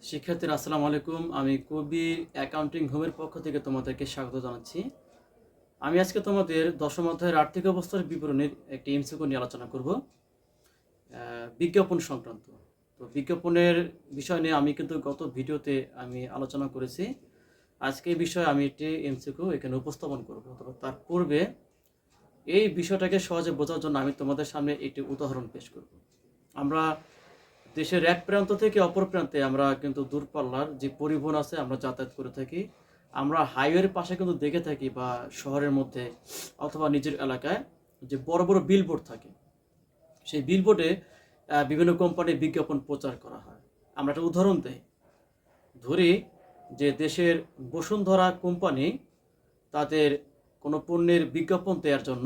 শিক্ষার্থীরা আসসালামু আলাইকুম। আমি কবির অ্যাকাউন্টিং হোমের পক্ষ থেকে তোমাদেরকে স্বাগত জানাচ্ছি। আমি আজকে তোমাদের দশম অধ্যায়ের আর্থিক অবস্থার বিবরণীর একটি এমসিকিউ নিয়ে আলোচনা করব, বিজ্ঞাপন সংক্রান্ত। তো বিজ্ঞাপনের বিষয় নিয়ে আমি কিন্তু গত ভিডিওতে আমি আলোচনা করেছি। আজকে এই বিষয়ে আমি একটি এমসিকিউ এখানে উপস্থাপন করব। তবে তার পূর্বে এই বিষয়টাকে সহজে বোঝার জন্য আমি তোমাদের সামনে একটি উদাহরণ পেশ করব। আমরা দেশের এক প্রান্ত থেকে অপর প্রান্তে আমরা কিন্তু দূরপাল্লার যে পরিবহন আছে আমরা যাতায়াত করে থাকি। আমরা হাইওয়ের পাশে কিন্তু দেখে থাকি বা শহরের মধ্যে অথবা নিজের এলাকায় যে বড় বড় বিলবোর্ড থাকে, সেই বিলবোর্ডে বিভিন্ন কোম্পানির বিজ্ঞাপন প্রচার করা হয়। আমরা একটা উদাহরণ দেই, ধরি যে দেশের বসুন্ধরা কোম্পানি তাদের কোনো পণ্যের বিজ্ঞাপন দেওয়ার জন্য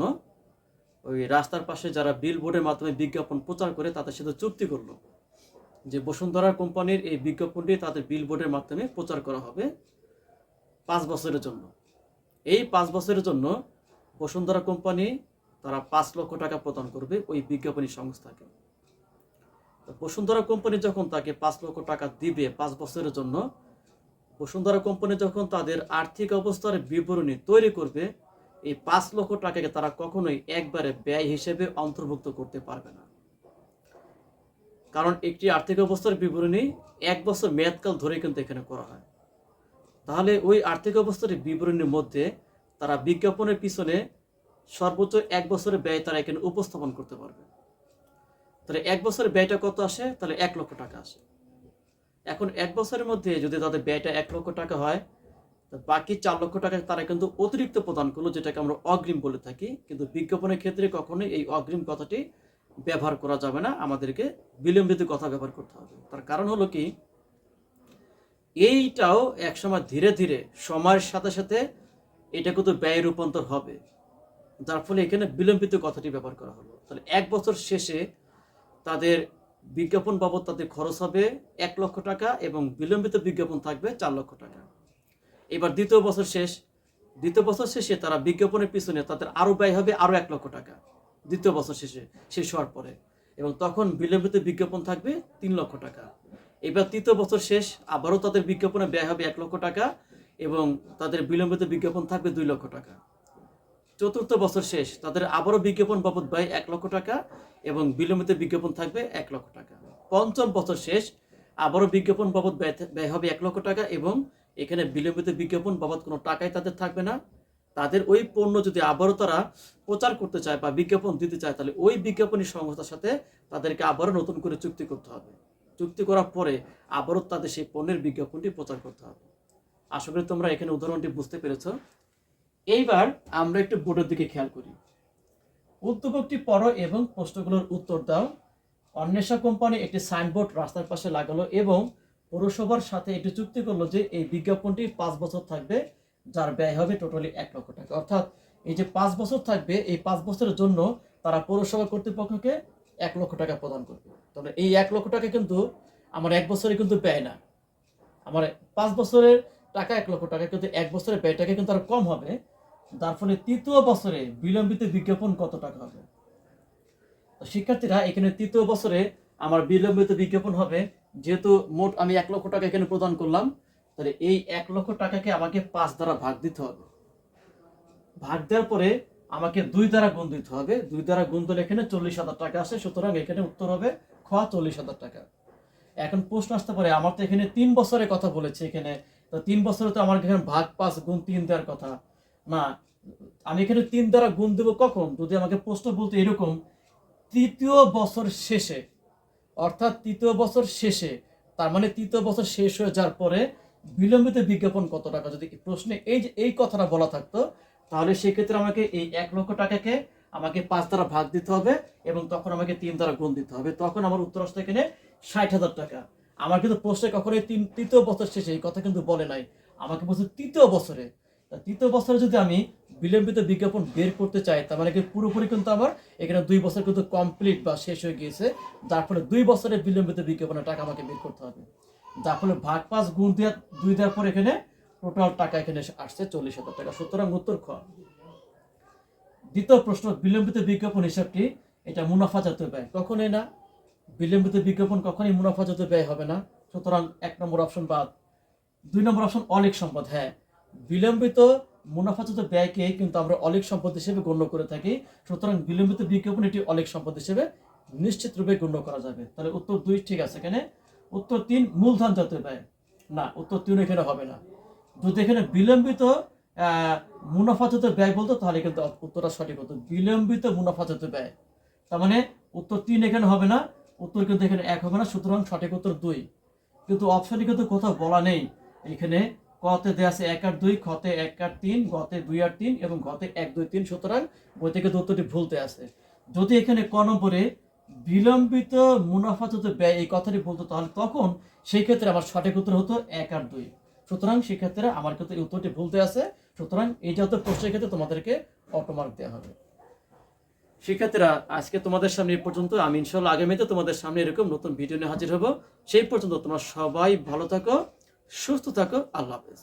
ওই রাস্তার পাশে যারা বিলবোর্ডের মাধ্যমে বিজ্ঞাপন প্রচার করে তাদের সাথে চুক্তি করলো যে বসুন্ধরা কোম্পানির এই বিজ্ঞাপনটি তাদের বিলবোর্ডের মাধ্যমে প্রচার করা হবে 5 বছরের জন্য। এই 5 বছরের জন্য বসুন্ধরা কোম্পানি তারা 5 লক্ষ টাকা প্রদান করবে ওই বিজ্ঞাপনী সংস্থাকে। বসুন্ধরা কোম্পানি যখন তাকে 5 লক্ষ টাকা দিবে 5 বছরের জন্য, বসুন্ধরা কোম্পানি যখন তাদের আর্থিক অবস্থার বিবরণী তৈরি করবে, এই 5 লক্ষ টাকাকে তারা কখনোই একবারে ব্যয় হিসেবে অন্তর্ভুক্ত করতে পারবে না। কারণ একটি আর্থিক অবস্থার বিবরণী 1 বছর মেয়াদকাল ধরে কিন্তু এখানে করা হয়। তাহলে ওই আর্থিক অবস্থার বিবরণীর মধ্যে তারা বিজ্ঞাপনের পিছনে সর্বোচ্চ 1 বছরের ব্যয় তারা এখানে উপস্থাপন করতে পারবে। তাহলে 1 বছরের ব্যয়টা কত আসে? তাহলে 1 লক্ষ টাকা আসে। এখন 1 বছরের মধ্যে যদি তাদের ব্যয়টা 1 লক্ষ টাকা হয়, বাকি 4 লক্ষ টাকা তারা কিন্তু অতিরিক্ত প্রদান করলো, যেটাকে আমরা অগ্রিম বলে থাকি। কিন্তু বিজ্ঞাপনের ক্ষেত্রে কখনোই এই অগ্রিম কথাটি ব্যবহার করা যাবে না, আমাদেরকে বিলম্বিত কথা ব্যবহার করতে হবে। তার কারণ হলো কি, এইটাও একসময় ধীরে ধীরে সময়ের সাথে সাথে এটা কিন্তু ব্যয়ে রূপান্তর হবে, যার ফলে এখানে বিলম্বিত কথাটি ব্যবহার করা হলো। তাহলে 1 বছর শেষে তাদের বিজ্ঞাপন বাবদ তাদের খরচ হবে 1 লক্ষ টাকা এবং বিলম্বিত বিজ্ঞাপন থাকবে 4 লক্ষ টাকা। এবার দ্বিতীয় বছর শেষে তারা বিজ্ঞাপনের পিছনে তাদের আরও ব্যয় হবে আরও 1 লক্ষ টাকা দ্বিতীয় বছর শেষ হওয়ার পরে, এবং তখন বিলম্বিত বিজ্ঞাপন থাকবে 3 লক্ষ টাকা। এবার তৃতীয় বছর শেষ, আবারও তাদের বিজ্ঞাপনে ব্যয় হবে 1 লক্ষ টাকা এবং তাদের বিলম্বিত বিজ্ঞাপন থাকবে 2 লক্ষ টাকা। চতুর্থ বছর শেষ, তাদের আবারও বিজ্ঞাপন বাবদ ব্যয় 1 লক্ষ টাকা এবং বিলম্বিত বিজ্ঞাপন থাকবে 1 লক্ষ টাকা। পঞ্চম বছর শেষ, আবারও বিজ্ঞাপন বাবদ ব্যয় হবে 1 লক্ষ টাকা এবং এখানে বিলম্বিত বিজ্ঞাপন বাবদ কোনো টাকাই তাদের থাকবে না। তাদের ওই পণ্য যদি আবারও তারা প্রচার করতে চায় বা বিজ্ঞাপন দিতে চায়, তাহলে ওই বিজ্ঞাপনী সংস্থার সাথে তাদেরকে আবারও নতুন করে চুক্তি করতে হবে। চুক্তি করার পরে আবারও তাদের সেই পণ্যের বিজ্ঞাপনটি প্রচার করতে হবে। আশা করি তোমরা এখানে উদাহরণটি বুঝতে পেরেছো। এইবার আমরা একটু বোর্ডের দিকে খেয়াল করি। উদ্দীপকটি পড়ো এবং প্রশ্নগুলোর উত্তর দাও। অন্বেষা কোম্পানি একটি সাইনবোর্ড রাস্তার পাশে লাগালো এবং পৌরসভার সাথে একটি চুক্তি করলো যে এই বিজ্ঞাপনটি 5 বছর থাকবে, যার ব্যয় হবে টোটালি 1 লক্ষ টাকা। অর্থাৎ এই যে 5 বছর থাকবে, এই 5 বছরের জন্য তারা পৌরসভা কর্তৃপক্ষকে 1 লক্ষ টাকা প্রদান করবে। তবে এই 1 লক্ষ টাকা কিন্তু আমার 1 বছরে কিন্তু ব্যয় না, আমার 5 বছরের টাকা 1 লক্ষ টাকা, কিন্তু 1 বছরের ব্যয়টাকে কিন্তু আর কম হবে। যার ফলে তৃতীয় বছরে বিলম্বিত বিজ্ঞাপন কত টাকা হবে? শিক্ষার্থীরা, এখানে তৃতীয় বছরে আমার বিলম্বিত বিজ্ঞাপন হবে, যেহেতু মোট আমি 1 লক্ষ টাকা এখানে প্রদান করলাম, তাহলে এই 1 লক্ষ টাকাকে আমাকে 5 দ্বারা ভাগ দিতে হবে। ভাগ দেওয়ার পরে আমাকে 2 দ্বারা গুণ দিতে হবে। 2 দ্বারা গুণ দিলে এখানে 40,000 টাকা আসে। সুতরাং এখানে উত্তর হবে খ, 40,000 টাকা। এখন প্রশ্ন আসতে পারে, আমার তো এখানে 3 বছরের কথা বলেছে, এখানে তো 3 বছরে তো আমার এখানে ভাগ 5 গুণ 3 দেওয়ার কথা না। আমি এখানে 3 দ্বারা গুণ দেবো কখন? যদি আমাকে প্রশ্ন বলতে এরকম, তৃতীয় বছর শেষে, অর্থাৎ তৃতীয় বছর শেষে, তার মানে তৃতীয় বছর শেষ হয়ে যাওয়ার পরে বিলম্বিত বিজ্ঞাপন কত টাকা, যদি প্রশ্নে এই কথাটা বলা থাকতো, তাহলে সেক্ষেত্রে আমাকে এই 1 লক্ষ টাকাকে আমাকে 5 দ্বারা ভাগ দিতে হবে এবং তখন আমাকে 3 দ্বারা গুণ দিতে হবে। তখন আমার উত্তর আসতে এখানে 60,000 টাকা। আমার কিন্তু প্রশ্নে কখনোই তৃতীয় বছর শেষে এই কথা কিন্তু বলে নাই, আমাকে বলছে তৃতীয় বছরে। তৃতীয় বছরে যদি আমি বিলম্বিত বিজ্ঞাপন বের করতে চাই, তার মানে কি পুরোপুরি কিন্তু আমার এখানে 2 বছর কিন্তু কমপ্লিট বা শেষ হয়ে গিয়েছে। যার ফলে 2 বছরের বিলম্বিত বিজ্ঞাপনের টাকা আমাকে বের করতে হবে। যার ফলে ভাগ 5 গুণ 2 দেওয়ার পর এখানে টোটাল টাকা এখানে আসছে 40,000 টাকা। সুতরাং উত্তর খ। দ্বিতীয় প্রশ্ন, বিলম্বিত বিজ্ঞাপন হিসাবটি এটা মুনাফা জাতীয় ব্যয়, কখনোই না। বিলম্বিত বিজ্ঞাপন কখনোই মুনাফা জাতীয় ব্যয় হবে না। সুতরাং 1 নম্বর অপশন বাদ। 2 নম্বর অপশন অলিক সম্পদ। হ্যাঁ, বিলম্বিত মুনাফাজত ব্যয়কে কিন্তু আমরা অলিক সম্পদ হিসেবে গণ্য করে থাকি, সুতরাং বিলম্বিত বিজ্ঞাপন এটি অলিক সম্পদ হিসেবে নিশ্চিত রূপে গণ্য করা যাবে। তাহলে উত্তর 2 ঠিক আছে। এখানে উত্তর 3 মূলধন জাতীয় ব্যয়, না উত্তর 3 এখানে হবে না। যদি এখানে বিলম্বিত মুনাফাজত ব্যয় বলতো তাহলে কিন্তু উত্তরটা সঠিক হতো, বিলম্বিত মুনাফাজত ব্যয়। তার মানে উত্তর 3 এখানে হবে না, উত্তর কিন্তু এখানে 1 হবে না, সুতরাং সঠিক উত্তর 2। কিন্তু অপশনে কিন্তু কোথাও বলা নেই, এখানে কতে দেয়া আছে 1 আর 2, খতে 1 আর 3, গতে 2 আর 3 এবং ঘতে 1 2 3, সুতরাং বই থেকে উত্তরটি ভুলতে আছে। যদি এখানে ক নম্বরে বিলম্বিত মুনাফাজত ব্যয় এই কথাটি বলতো তাহলে তখন সেই ক্ষেত্রে আমার সঠিক উত্তর হতো 1 আর 2, সুতরাং সেই ক্ষেত্রে আমার কিন্তু এই উত্তরটি ভুলতে আছে, সুতরাং এইটা হতো প্রশ্নের ক্ষেত্রে তোমাদেরকে অটোমার্ক দেওয়া হবে। শিক্ষার্থীরা, আজকে তোমাদের সামনে এই পর্যন্ত। আমি ইনশাআল্লাহ আগামীতে তোমাদের সামনে এরকম নতুন ভিডিও নিয়ে হাজির হব। সেই পর্যন্ত তোমরা সবাই ভালো থাকো, সুস্থ থাকো। আল্লাহ হাফেজ।